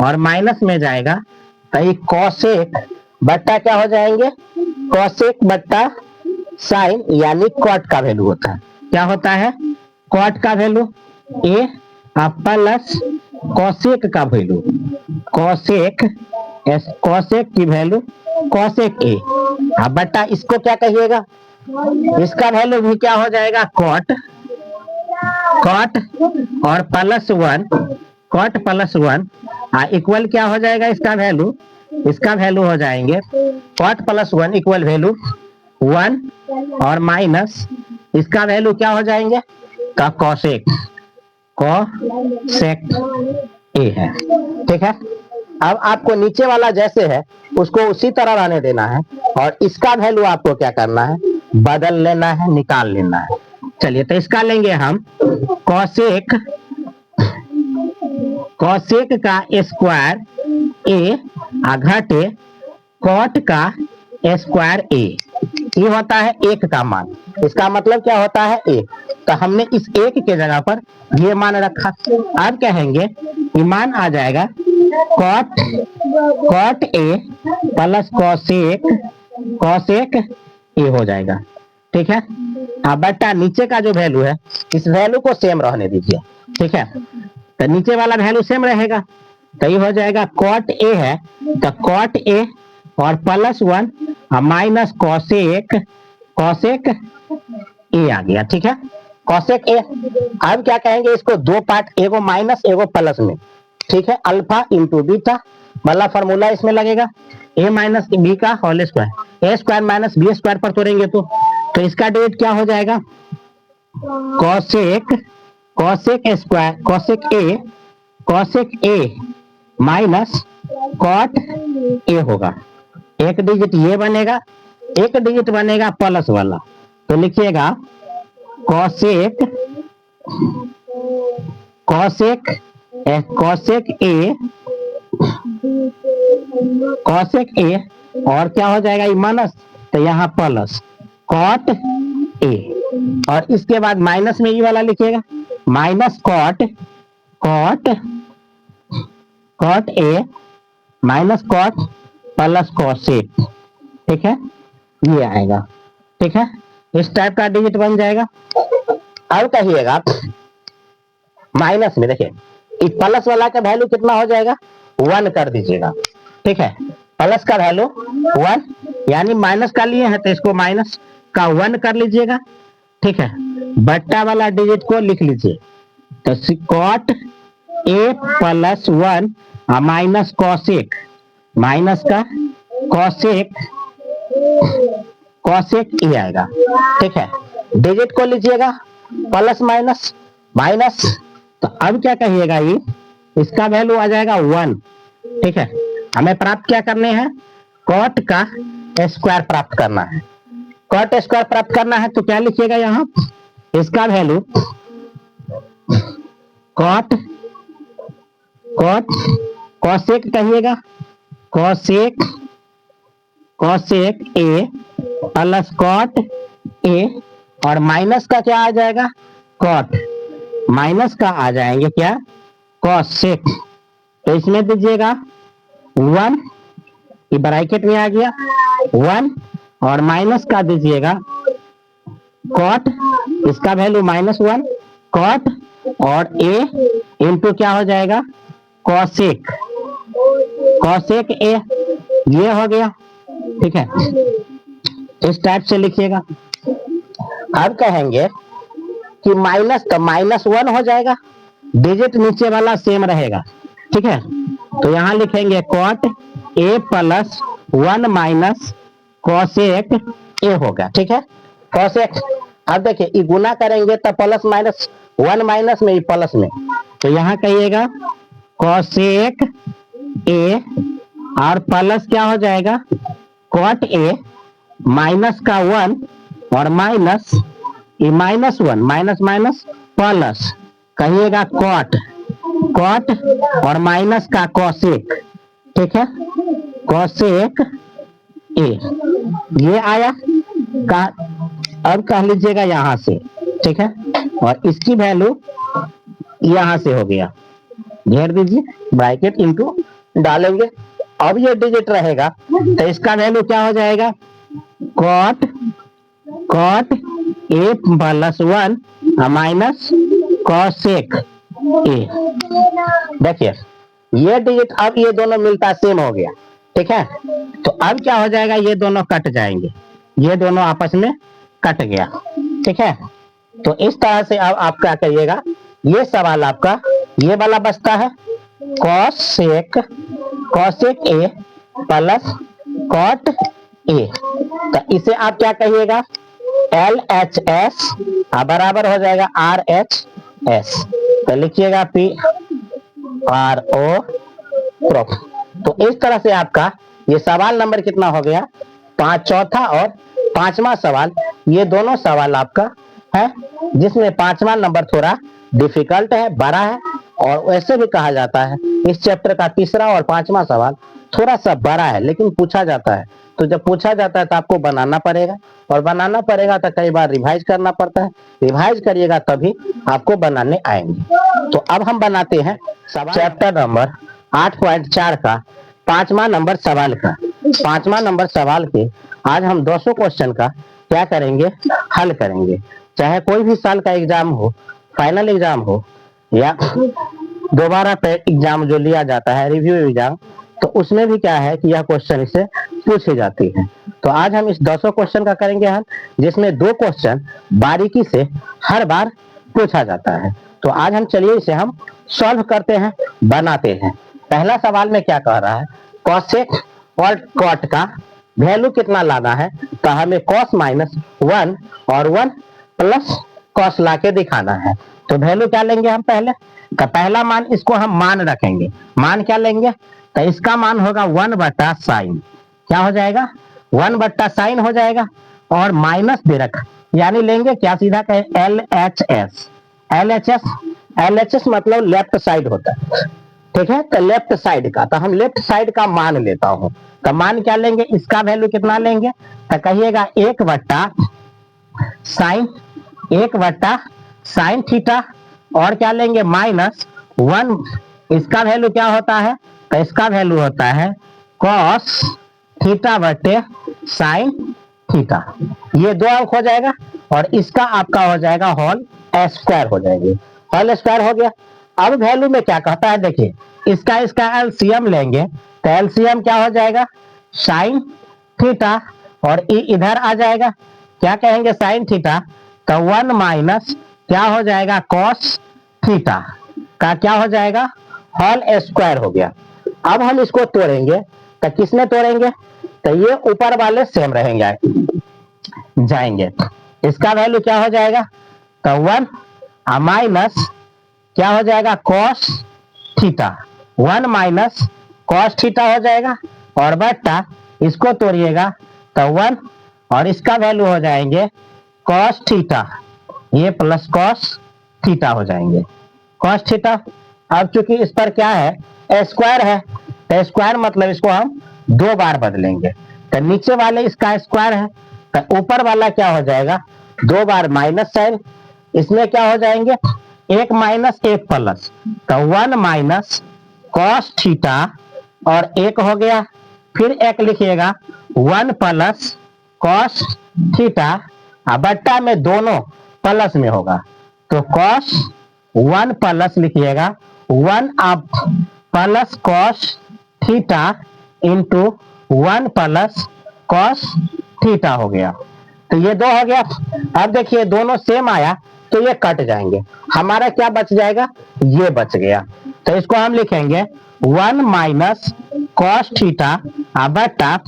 और माइनस में जाएगा तो ये कॉसेक बट्टा क्या हो जाएंगे, कॉसेक बट्टा साइन, यानी कॉट का वैल्यू होता है, क्या होता है कॉट का वैल्यू ए प्लस कॉसेक का वैल्यू, कॉसेक की वैल्यू कॉसेक ए, बट्टा इसको क्या कहिएगा, इसका वैल्यू भी क्या हो जाएगा कॉट और प्लस 1, कॉट प्लस 1 इक्वल क्या हो जाएगा इसका वैल्यू हो जाएंगे कॉट प्लस 1 इक्वल वैल्यू 1 और माइनस इसका वैल्यू क्या हो जाएंगे का कॉसेक ए है। ठीक है, अब आपको नीचे वाला जैसे है उसको उसी तरह रहने देना है और इसका वैल्यू आपको क्या करना है, बदल लेना है, निकाल लेना है। चलिए तो इसका लेंगे हम कॉसेक का स्क्वायर ए घटे कॉट का स्क्वायर ए, ये होता है 1 का मान, इसका मतलब क्या होता है 1, तो हमने इस 1 के जगह पर ये मान रखा। अब कहेंगे ये मान आ जाएगा cot A plus cosec A हो जाएगा। ठीक है, बटा नीचे का जो वैल्यू है इस वैल्यू को सेम रहने दीजिए, ठीक है। तो नीचे वाला वैल्यू सेम रहेगा, तो ये हो जाएगा कॉट ए है तो कॉट ए और +1 माइनस कॉसेक ए आ गया, ठीक है। कॉसेक ए, अब क्या कहेंगे इसको दो पार्ट, एगो माइनस एगो प्लस में, ठीक है। अल्फा इंटू बीटा वाला फॉर्मूला इसमें लगेगा, ए माइनस बी का whole square, A square minus B square पर तोड़ेंगे तो इसका डिजिट क्या हो जाएगा, cosec A minus cot A होगा। एक डिजिट ये बनेगा, एक डिजिट बनेगा प्लस वाला, तो लिखिएगा कॉसेक ए और क्या हो जाएगा ये माइनस, तो यहाँ प्लस कॉट ए, और इसके बाद माइनस में ये वाला लिखिएगा minus cot A minus cot plus cosec, ठीक है, ये आएगा, ठीक है। इस टाइप का डिजिट बन जाएगा। अब कहिएगा माइनस में, देखिए इस प्लस वाला का वैल्यू कितना हो जाएगा, 1 कर दीजिएगा, ठीक है। प्लस का वैल्यू 1, यानी माइनस का लिए हैं तो इसको माइनस का 1 कर लीजिएगा, ठीक है। बट्टा वाला डिजिट को लिख लीजिए, तो cot A +1 minus cosec, minus का कॉसेक ए आएगा, ठीक है। डिजिट को लीजिएगा प्लस माइनस माइनस, तो अब क्या कहिएगा ये, इसका वैल्यू आ जाएगा 1, ठीक है। हमें प्राप्त क्या करने हैं, कॉट का स्क्वायर प्राप्त करना है। कॉट स्क्वायर प्राप्त करना है तो क्या लिखिएगा यहाँ, इसका वैल्यू कॉसेक कहिएगा, cosec A plus cot A, और माइनस का क्या आ जाएगा, कॉट, माइनस का आ जाएंगे क्या, कॉसेक, तो इसमें दीजिएगा 1, ये ब्रैकेट में आ गया 1, और माइनस का दीजिएगा कॉट, इसका वैल्यू -1 कॉट, और ए इंटू क्या हो जाएगा, कॉसेक ए, ये हो गया, ठीक है। इस टाइप से लिखिएगा। अब कहेंगे कि माइनस, तो -1 हो जाएगा, डिजिट नीचे वाला सेम रहेगा, ठीक है। तो यहाँ लिखेंगे cot A +1 minus cosec A होगा, ठीक है। कॉसेक, अब देखिए ये गुना करेंगे तो प्लस माइनस 1 माइनस में, प्लस में, तो यहाँ कहिएगा कॉसेक ए और प्लस क्या हो जाएगा, कॉट ए, माइनस का 1 और माइनस ये -1, माइनस माइनस प्लस, कहिएगा कॉट और माइनस का कॉसेक, ठीक है, कॉसेक ए, ये आया का। अब कह लीजिएगा यहाँ से, ठीक है, और इसकी वैल्यू यहाँ से हो गया, घेर दीजिए, ब्रैकेट इंटू डालेंगे। अब ये डिजिट रहेगा तो इसका वैल्यू क्या हो जाएगा, cot A +1 minus cosec A. देखिए ये डिजिट अब ये दोनों मिलता सेम हो गया, ठीक है। तो अब क्या हो जाएगा, ये दोनों कट जाएंगे, ये दोनों आपस में कट गया, ठीक है। तो इस तरह से अब आप क्या करिएगा, ये सवाल आपका ये वाला बचता है, cosec A plus cot A, तो इसे आप क्या कहिएगा, LHS बराबर हो जाएगा RHS, तो लिखिएगा PRO प्रो। तो इस तरह से आपका ये सवाल नंबर कितना हो गया, 5, चौथा और 5वां सवाल, ये दोनों सवाल आपका है, जिसमें 5वां नंबर थोड़ा डिफिकल्ट है, बड़ा है, और वैसे भी कहा जाता है इस चैप्टर का 3रा और 5वां सवाल थोड़ा सा बड़ा है, लेकिन पूछा जाता है। तो जब पूछा जाता है तो आपको बनाना पड़ेगा, और बनाना पड़ेगा तो कई बार रिवाइज करना पड़ता है, रिवाइज करिएगा तभी आपको बनाने आएंगे। तो अब हम बनाते हैं चैप्टर नंबर 8.4 का 5वां नंबर सवाल का। 5वां नंबर सवाल के आज हम 200 क्वेश्चन का क्या करेंगे, हल करेंगे। चाहे कोई भी साल का एग्जाम हो, फाइनल एग्जाम हो या दोबारा पे एग्जाम जो लिया जाता है रिव्यू एग्जाम, तो उसमें भी क्या है कि यह क्वेश्चन इससे पूछे जाती है। तो आज हम इस 200 क्वेश्चन का करेंगे हल, जिसमें 2 क्वेश्चन बारीकी से हर बार पूछा जाता है। तो आज हम चलिए इसे हम सॉल्व करते हैं, बनाते हैं। पहला सवाल में क्या कह रहा है, कॉसेक और कॉट का वैल्यू कितना लाना है, तो हमें कॉस -1 और 1 प्लस कॉस ला के दिखाना है। तो वैल्यू क्या लेंगे हम पहले, तो पहला मान इसको हम मान रखेंगे। मान क्या लेंगे, तो इसका मान होगा 1/sin, क्या हो जाएगा 1/sin हो जाएगा, और माइनस दे रखा, यानी लेंगे क्या, सीधा कहे LHS। LHS मतलब लेफ्ट साइड होता है, ठीक है। तो लेफ्ट साइड का, तो हम लेफ्ट साइड का मान लेता हूं। तो मान क्या लेंगे, इसका वैल्यू कितना लेंगे, तो कहिएगा 1/sin थीटा, और क्या लेंगे -1, इसका वैल्यू क्या होता है, तो इसका वैल्यू होता है कॉस थीटा बटे साइन थीटा। ये 2 अंक हो जाएगा, और इसका आपका हो जाएगा होल स्क्वायर हो जाएगी, होल स्क्वायर हो गया। अब वैल्यू में क्या कहता है, देखिए इसका एलसीएम लेंगे, तो एलसीएम क्या हो जाएगा साइन थीटा, और इधर आ जाएगा, क्या कहेंगे साइन थीटा, तो 1 माइनस क्या हो जाएगा कॉस थीटा का क्या हो जाएगा होल स्क्वायर हो गया। अब हम इसको तोड़ेंगे, तो किसमें तोड़ेंगे, तो ये ऊपर वाले सेम रहेंगे जाएंगे। इसका वैल्यू क्या हो जाएगा, तो 1 माइनस क्या हो जाएगा cos theta, 1 minus cos theta हो जाएगा, और बट्टा इसको तोड़िएगा तो 1, और इसका वैल्यू हो जाएंगे कॉस थीटा, ये प्लस कॉस थीटा हो जाएंगे, कॉस थीटा। अब चूंकि इस पर क्या है स्क्वायर है, तो स्क्वायर मतलब इसको हम 2 बार बदलेंगे, तो नीचे वाले इसका स्क्वायर है, तो ऊपर वाला क्या हो जाएगा 2 बार माइनस साइन, इसमें क्या हो जाएंगे 1 माइनस 1 प्लस, तो 1 माइनस कॉस थीटा, और 1 हो गया, फिर 1 लिखिएगा 1 प्लस कॉस थीटा, बट्टा में दोनों प्लस में होगा, तो कॉस 1 प्लस लिखिएगा 1 आप plus cos theta into 1 plus cos theta हो गया। तो ये 2 हो गया। अब देखिए दोनों सेम आया, तो ये कट जाएंगे, हमारा क्या बच जाएगा, ये बच गया। तो इसको हम लिखेंगे 1 माइनस कॉस थीटा बटा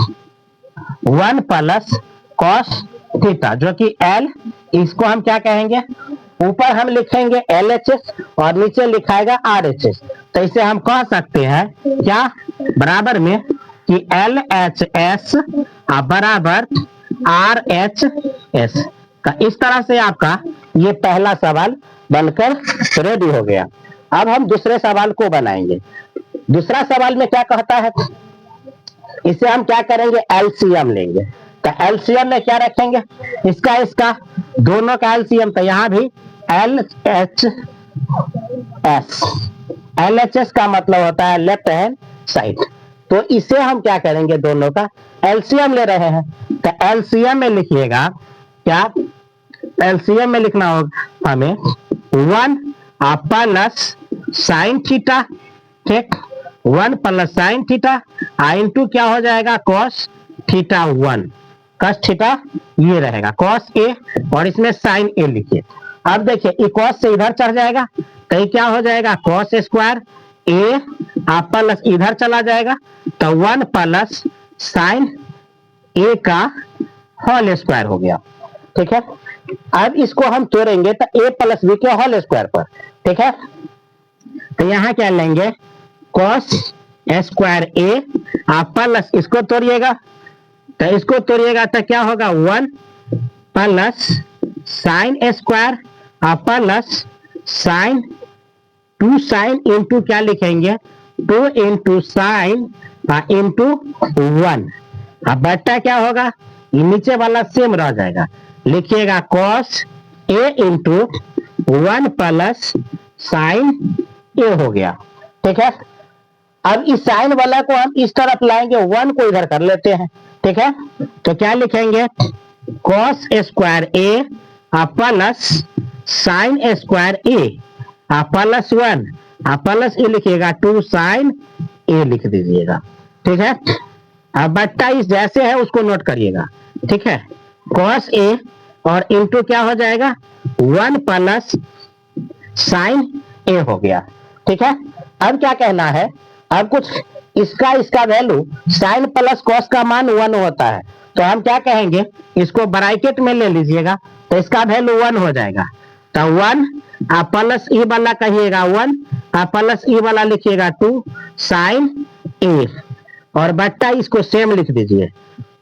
1 प्लस कॉस थीटा, जो कि L, इसको हम क्या कहेंगे, ऊपर हम लिखेंगे LHS और नीचे लिखाएगा RHS। तो इसे हम कह सकते हैं क्या, बराबर में कि LHS बराबर RHS का। इस तरह से आपका ये पहला सवाल बनकर रेडी हो गया। अब हम दूसरे सवाल को बनाएंगे। दूसरा सवाल में क्या कहता है, इसे हम क्या करेंगे एलसीएम लेंगे। तो एलसीएम में क्या रखेंगे, इसका दोनों का एलसीएम, तो यहाँ भी LHS का मतलब होता है लेफ्ट हैंड साइड। तो इसे हम क्या करेंगे, दोनों का एलसीएम ले रहे हैं। तो एलसीएम में लिखिएगा क्या, एलसीएम में लिखना होगा हमें 1 प्लस साइन थीटा, ठीक, 1 प्लस साइन थीटा इंटू क्या हो जाएगा कॉस थीटा 1, कॉस थीटा ये रहेगा कॉस ए, और इसमें साइन ए लिखिए। अब देखिए ये कॉस से इधर चढ़ जाएगा, तो ये क्या हो जाएगा कॉस स्क्वायर ए प्लस इधर चला जाएगा, तो 1 प्लस साइन ए का होल स्क्वायर हो गया, ठीक है। अब इसको हम तोड़ेंगे तो a प्लस बी के होल स्क्वायर पर, ठीक है। तो यहाँ क्या लेंगे कॉस स्क्वायर ए प्लस इसको तोड़िएगा, तो इसको तोड़िएगा तो क्या होगा 1 plus sine square plus sign 2 sine into क्या लिखेंगे 2 इंटू साइन इंटू 1, अब बट्टा क्या होगा, ये नीचे वाला सेम रह जाएगा, लिखिएगा cos A into 1 plus sign ए हो गया, ठीक है। अब इस साइन वाला को हम इस तरफ लाएंगे, 1 को इधर कर लेते हैं, ठीक है। तो क्या लिखेंगे कॉस स्क्वायर ए प्लस साइन स्क्वायर ए प्लस 1 प्लस ए लिखिएगा 2 साइन ए लिख दीजिएगा। ठीक है, अब बट्टा इस जैसे है उसको नोट करिएगा। ठीक है, कॉस ए और इंटू क्या हो जाएगा 1 प्लस साइन ए हो गया। ठीक है, अब क्या कहना है, अब कुछ इसका वैल्यू साइन प्लस कॉस का मान 1 होता है, तो हम क्या कहेंगे, इसको ब्रैकेट में ले लीजिएगा तो इसका वैल्यू 1 हो जाएगा। तो 1 प्लस ई वाला कहिएगा 1 प्लस ई वाला लिखिएगा 2 साइन ए और बट्टा इसको सेम लिख दीजिए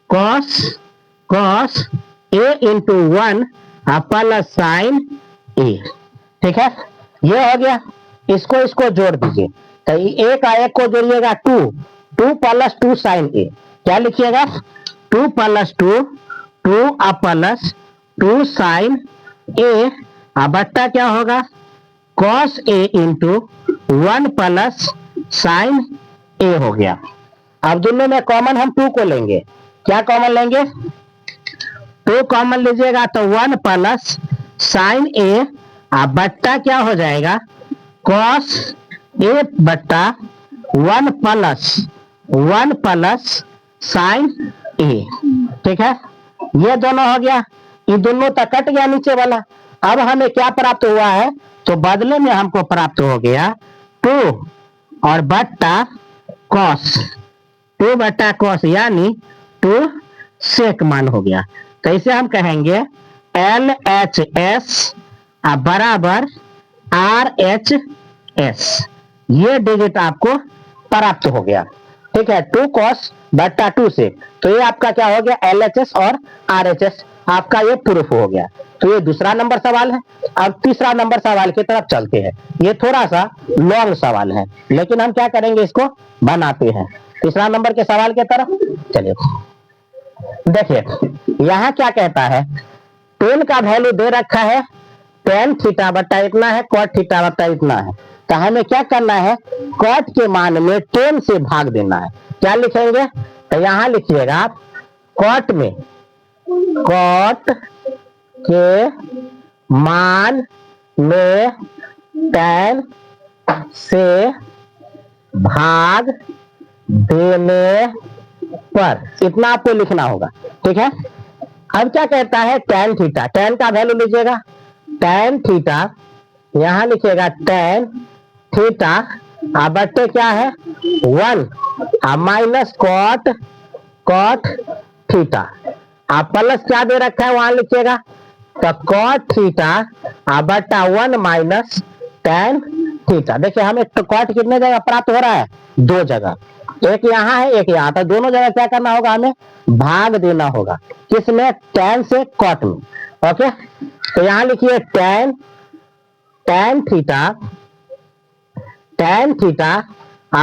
cos A into 1 plus sign ए। ठीक है, ये हो गया। इसको जोड़ दीजिए, तो एक आ एक को जोड़िएगा 2 प्लस 2 साइन ए, क्या लिखिएगा 2 प्लस 2 प्लस 2 साइन ए बट्टा क्या होगा cos A into 1 plus sign ए हो गया। अब दोनों में कॉमन हम 2 को लेंगे, क्या कॉमन लेंगे 2 कॉमन लीजिएगा तो 1 प्लस साइन ए बट्टा क्या हो जाएगा कॉस ए बट्टा 1 प्लस साइन ए। ठीक है, ये दोनों हो गया, ये दोनों तक कट गया नीचे वाला। अब हमें क्या प्राप्त हुआ है, तो बदले में हमको प्राप्त हो गया 2 और बट्टा कॉस 2 बट्टा कॉस यानी 2 सेक मान हो गया। तो इसे हम कहेंगे LHS बराबर RHS, ये डिजिट आपको प्राप्त हो गया। ठीक है, 2 कॉस बट्टा 2 सेक, तो ये आपका क्या हो गया LHS और RHS, आपका ये प्रूफ हो गया। तो ये दूसरा नंबर सवाल है। अब तीसरा नंबर सवाल की तरफ चलते हैं। ये थोड़ा सा लॉन्ग सवाल है, लेकिन हम क्या करेंगे, इसको बनाते हैं तीसरा नंबर के सवाल की तरफ। चलिए देखिए, यहाँ क्या कहता है, टेन का वैल्यू दे रखा है टेन थीटा बट्टा इतना है, कॉट थीटा बट्टा इतना है। तो हमें क्या करना है, कॉट के मान में टेन से भाग देना है। क्या लिखेंगे, तो यहाँ लिखिएगा आप कॉट के मान में टेन से भाग देने पर इतना आपको लिखना होगा। ठीक है, अब क्या कहता है टेन थीटा, टेन का वैल्यू लीजिएगा टेन थीटा, यहां लिखिएगा टेन थीटा बट्टे क्या है 1 माइनस कॉट थीटा, आप प्लस क्या दे रखा है वहां लिखिएगा, तो कॉट थीटा बट्टा 1 माइनस टेन थीटा। देखिए हमें तो कॉट कितने जगह प्राप्त हो रहा है, 2 जगह, एक यहाँ है एक यहाँ, तो दोनों जगह क्या करना होगा, हमें भाग देना होगा, किसमें टेन से कॉट में। ओके, तो यहाँ लिखिए टेन थीटा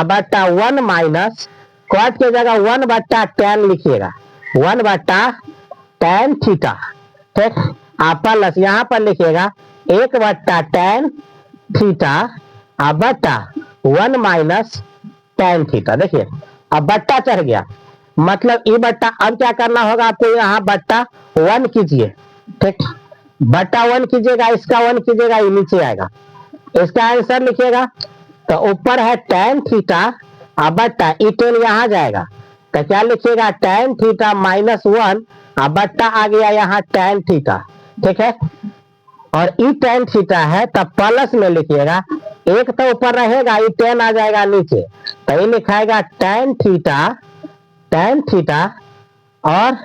बट्टा 1 माइनस कॉट के जगह 1 बट्टा टेन लिखिएगा 1 बट्टा टेन थीटा। ठीक, आप प्लस यहाँ पर लिखिएगा 1 बट्टा टेन थीटा बट्टा 1 माइनस टेन थीटा। देखिए अब बट्टा चढ़ गया, मतलब ई बट्टा, अब क्या करना होगा आपको, यहाँ बट्टा 1 कीजिए। ठीक, बट्टा 1 कीजिएगा, इसका 1 कीजिएगा, ये नीचे आएगा, इसका आंसर लिखिएगा। तो ऊपर है टेन थीटा बट्टा ई टेन यहाँ जाएगा, तो क्या लिखिएगा टेन थीटा माइनस 1 बट्टा आ गया यहाँ टेन थीटा। ठीक है, और ई टेन थीटा है तब प्लस में लिखिएगा, एक तो ऊपर रहेगा, ई टेन आ जाएगा नीचे, तो ये लिखाएगा टेन थीटा और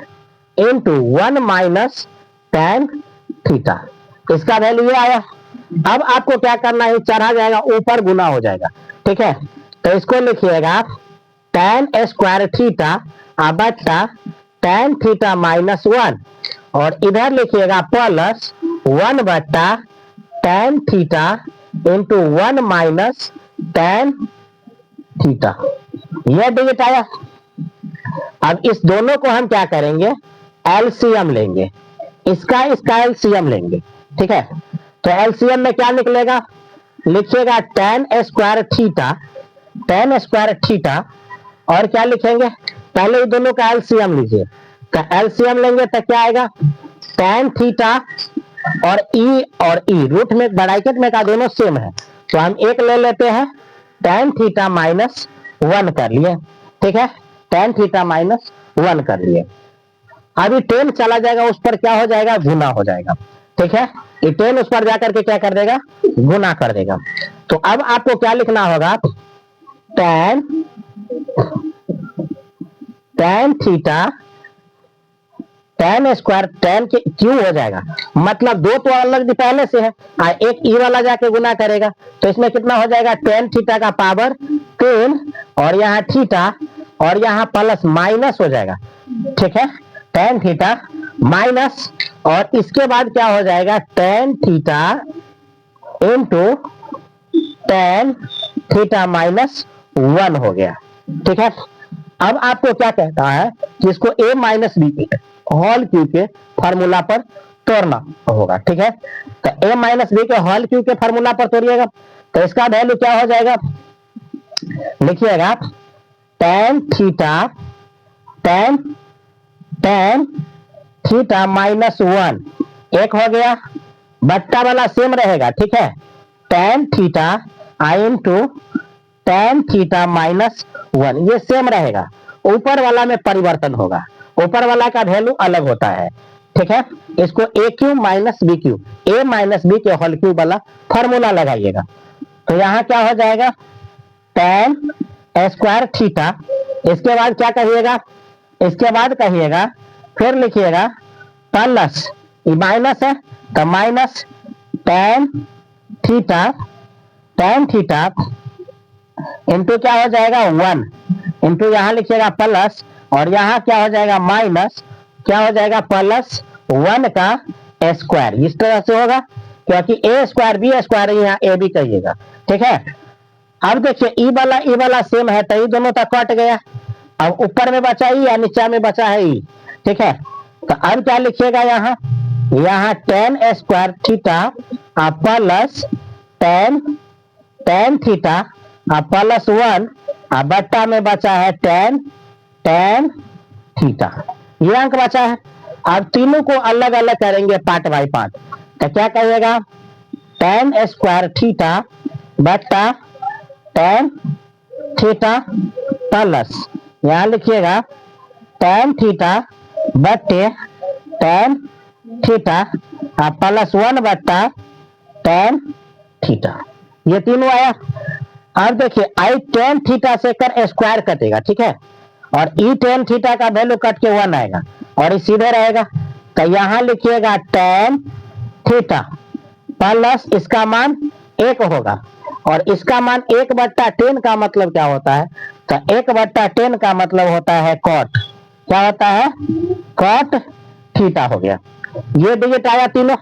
इंटू 1 माइनस टेन थीटा, इसका वैल्यू ये आया। अब आपको क्या करना है, चढ़ा जाएगा ऊपर गुना हो जाएगा। ठीक है, तो इसको लिखिएगा टेन स्क्वायर थीटा बट्टा टेन थीटा माइनस 1 और इधर लिखिएगा प्लस 1 बट्टा tan theta into 1 minus tan theta, यह डिजिट आया। अब इस दोनों को हम क्या करेंगे, एलसीएम लेंगे, इसका एलसीएम लेंगे। ठीक है, तो एलसीएम में क्या निकलेगा, लिखिएगा टेन स्क्वायर थीटा और क्या लिखेंगे, पहले ये दोनों का एलसीएम लीजिए, तो एलसीएम लेंगे तो क्या आएगा, tan थीटा और ई रूट में ब्रैकेट में का दोनों सेम है, तो हम एक ले लेते हैं, tan थीटा माइनस 1 कर लिए, ठीक है, tan थीटा माइनस 1 कर लिए। अभी 10 चला जाएगा उस पर, क्या हो जाएगा, गुना हो जाएगा, ठीक है, ये 10 उस पर जाकर के क्या कर देगा, गुना कर देगा। तो अब आपको क्या लिखना होगा, tan theta tan square tan के क्यों हो जाएगा, मतलब दो तो अलग पहले से है, एक ई वाला जाके गुना करेगा, तो इसमें कितना हो जाएगा, tan थीटा का पावर 10 और यहाँ थीटा और यहाँ प्लस माइनस हो जाएगा, ठीक है, tan थीटा माइनस, और इसके बाद क्या हो जाएगा, tan theta into tan theta minus 1 हो गया, ठीक है। अब आपको क्या कहता है कि इसको a माइनस बी के होल क्यू के फार्मूला पर तोड़ना होगा, ठीक है, तो a माइनस बी के होल क्यू के फार्मूला पर तोड़िएगा, तो इसका वैल्यू क्या हो जाएगा, लिखिएगा tan थीटा माइनस 1 एक हो गया, बट्टा वाला सेम रहेगा, ठीक है, tan थीटा आई इंटू tan थीटा माइनस 1 ये सेम रहेगा, ऊपर वाला में परिवर्तन होगा, ऊपर वाला का वैल्यू अलग होता है, ठीक है, इसको ए क्यू माइनस बी क्यू, ए माइनस बी के होल क्यू वाला फॉर्मूला लगाइएगा, तो यहाँ क्या हो जाएगा, tan स्क्वायर थीटा, इसके बाद क्या कहिएगा, इसके बाद कहिएगा, फिर लिखिएगा प्लस, ये माइनस है तो माइनस tan थीटा इंटू क्या हो जाएगा 1 इंटू यहाँ लिखिएगा प्लस, और यहाँ क्या हो जाएगा माइनस, क्या हो जाएगा प्लस 1 का स्क्वायर, इस तरह से होगा, क्योंकि ए स्क्वायर बी स्क्वायर यहाँ ए बी कहिएगा, ठीक है। अब देखिए ई वाला सेम है, तो ये दोनों तक कट गया, अब ऊपर में बचा ई या नीचे में बचा है ई, ठीक है, तो अब क्या लिखिएगा, यहाँ tan square theta plus tan theta plus 1 बट्टा में बचा है tan थीटा, ये अंक बचा है। अब तीनों को अलग अलग करेंगे पार्ट बाय पार्ट, तो क्या कहिएगा, tan स्क्वायर थीटा बट्टा tan थीटा प्लस, यहाँ लिखिएगा tan थीटा बट्टे tan थीटा प्लस 1 बट्टा tan थीटा, ये तीनों आया। अब देखिए आई tan थीटा से कर स्क्वायर कटेगा, ठीक है, और ई tan थीटा का वैल्यू कट के 1 आएगा और ये सीधे रहेगा, तो यहाँ लिखिएगा tan थीटा प्लस इसका मान 1 होगा, और इसका मान 1/10 का मतलब क्या होता है, तो 1/10 का मतलब होता है कॉट, क्या होता है, कॉट थीटा हो गया, ये डिजिट आया तीनों।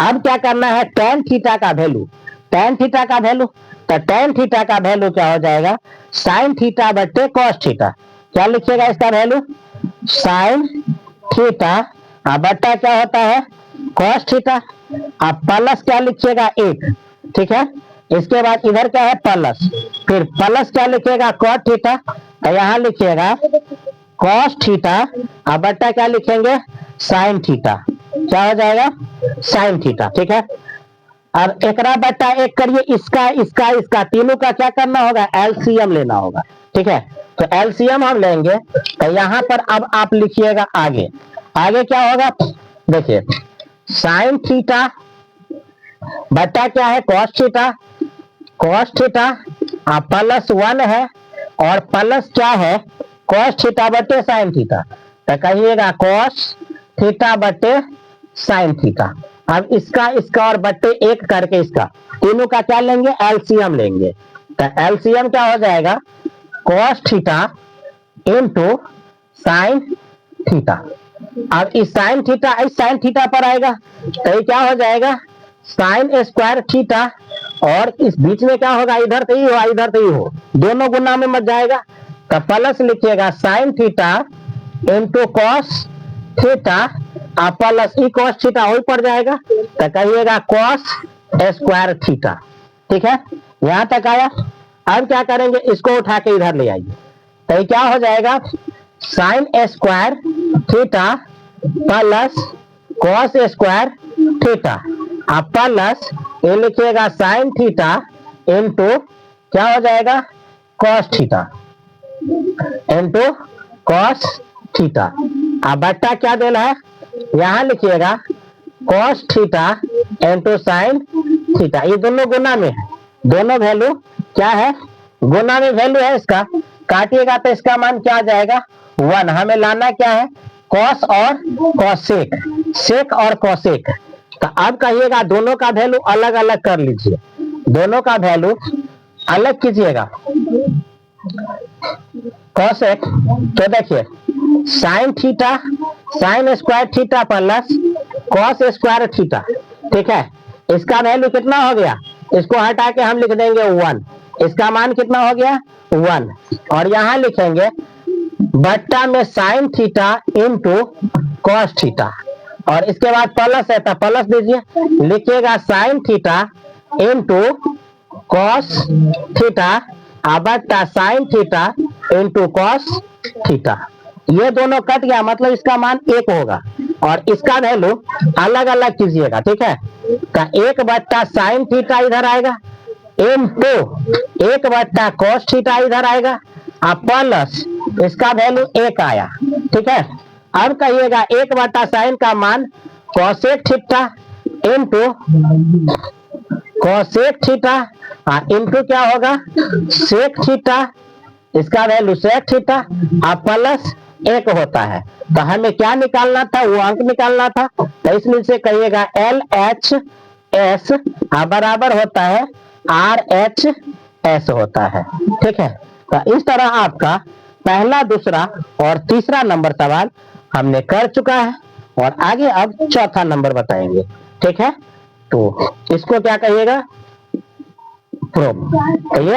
अब क्या करना है, tan थीटा का वैल्यू, tan थीटा का वैल्यू, तो tan थीटा का वैल्यू क्या हो जाएगा, sin थीटा बट्टे cos थीटा, क्या लिखिएगा इसका वैल्यू, sin थीटा बट्टा क्या होता है cos थीटा, अब प्लस क्या लिखिएगा 1, ठीक है, इसके बाद इधर क्या है प्लस, फिर प्लस क्या लिखिएगा cos थीटा, तो यहाँ लिखिएगा cos थीटा बट्टा क्या लिखेंगे sin थीटा, क्या हो जाएगा sin थीटा, ठीक है। अब एकरा बट्टा 1 करिए, इसका तीनों का क्या करना होगा, एलसीएम लेना होगा, ठीक है, तो एलसीएम हम लेंगे, तो यहाँ पर अब आप लिखिएगा आगे क्या होगा, देखिए sin थीटा बट्टा क्या है cos थीटा प्लस 1 है, और प्लस क्या है cos थीटा बट्टे sin थीटा, तो कहिएगा cos थीटा बट्टे sin थीटा। अब इसका और बट्टे 1 करके इसका तीनों का क्या लेंगे, एलसीएम लेंगे, तो एलसीएम क्या हो जाएगा cos theta into sin theta, अब इस sin थीटा पर आएगा, तो ये क्या हो जाएगा sin स्क्वायर थीटा, और इस बीच में क्या होगा, इधर तो ही हो इधर तो ही हो, दोनों गुना में मत जाएगा, तो प्लस लिखिएगा sin theta into cos theta plus e cos theta वही पड़ जाएगा, तो कहिएगा cos स्क्वायर थीटा, ठीक है, यहां तक आया। अब क्या करेंगे, इसको उठा के इधर ले आइए, तो ये क्या हो जाएगा sin square theta plus cos square theta. अब प्लस ये लिखिएगा साइन थीटा इंटू क्या हो जाएगा cos theta into cos theta. अब बट्टा क्या देना है यहाँ लिखिएगा cos theta into sine theta. ये दोनों गुना में है, दोनों वैल्यू क्या है गुना में वैल्यू है इसका। काटिएगा तो इसका मान क्या आ जाएगा 1। हमें लाना क्या है कॉस और कॉसेक, सेक और कॉसेक। तो अब कहिएगा दोनों का वैल्यू अलग अलग कर लीजिए, दोनों का वैल्यू अलग कीजिएगा। कॉसेक तो देखिए sine theta sine square theta plus cos square theta, ठीक है। इसका वैल्यू कितना हो गया, इसको हटा के हम लिख देंगे 1, इसका मान कितना हो गया 1। और यहां लिखेंगे बट्टा में sine theta into cos theta, और इसके बाद प्लस है तो प्लस दीजिए, लिखिएगा sine theta into cos theta बट्टा sine theta into cos theta. ये दोनों कट गया मतलब इसका मान 1 होगा, और इसका वैल्यू अलग अलग कीजिएगा, ठीक है। तो 1 बट्टा साइन थीटा इधर आएगा इंटू 1 बट्टा कॉस थीटा इधर आएगा, अब प्लस इसका वैल्यू 1 आया, ठीक है। अब कहिएगा 1 बट्टा साइन का मान cosec theta into cosec theta into क्या होगा सेक थीटा, इसका वैल्यू सेक थीटा अब प्लस 1 होता है। तो हमें क्या निकालना था वो अंक निकालना था, तो इसमें से कहिएगा LHS बराबर होता है RHS होता है, ठीक है। तो इस तरह आपका पहला दूसरा और तीसरा नंबर सवाल हमने कर चुका है, और आगे अब चौथा नंबर बताएंगे, ठीक है। तो इसको क्या कहिएगा प्रोब कहिए।